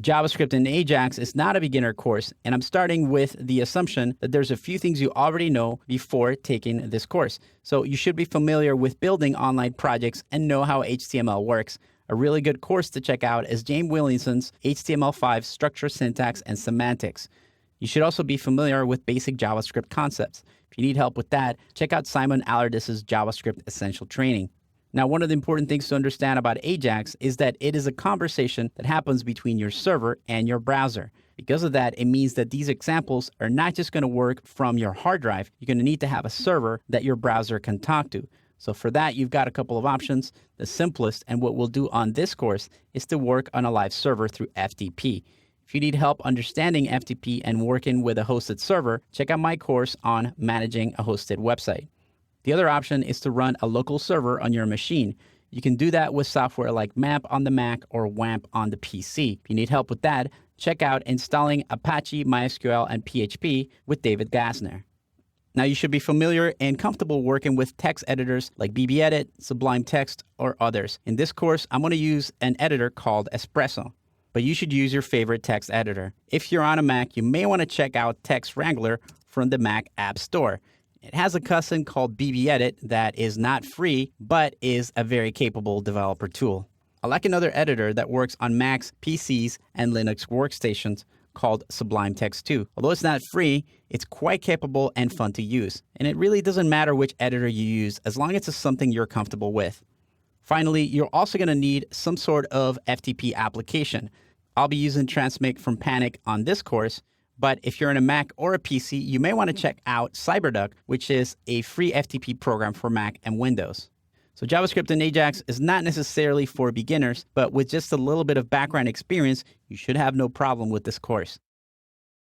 JavaScript in Ajax is not a beginner course, and I'm starting with the assumption that there's a few things you already know before taking this course. So you should be familiar with building online projects and know how HTML works. A really good course to check out is James Williamson's HTML5 Structure, Syntax, and Semantics. You should also be familiar with basic JavaScript concepts. If you need help with that, check out Simon Allardyce's JavaScript Essential Training. Now, one of the important things to understand about Ajax is that it is a conversation that happens between your server and your browser. Because of that, it means that these examples are not just going to work from your hard drive. You're going to need to have a server that your browser can talk to. So for that, you've got a couple of options. The simplest, and what we'll do on this course, is to work on a live server through FTP. If you need help understanding FTP and working with a hosted server, check out my course on managing a hosted website. The other option is to run a local server on your machine. You can do that with software like MAMP on the Mac or WAMP on the PC. If you need help with that, check out Installing Apache, MySQL, and PHP with David Gassner. Now, you should be familiar and comfortable working with text editors like BBEdit, Sublime Text, or others. In this course, I'm going to use an editor called Espresso, but you should use your favorite text editor. If you're on a Mac, you may want to check out Text Wrangler from the Mac App Store. It has a cousin called BBEdit that is not free, but is a very capable developer tool. I like another editor that works on Macs, PCs, and Linux workstations called Sublime Text 2. Although it's not free, it's quite capable and fun to use. And it really doesn't matter which editor you use as long as it's something you're comfortable with. Finally, you're also going to need some sort of FTP application. I'll be using Transmig from Panic on this course, but if you're in a Mac or a PC, you may want to check out CyberDuck, which is a free FTP program for Mac and Windows. So JavaScript in Ajax is not necessarily for beginners, but with just a little bit of background experience, you should have no problem with this course.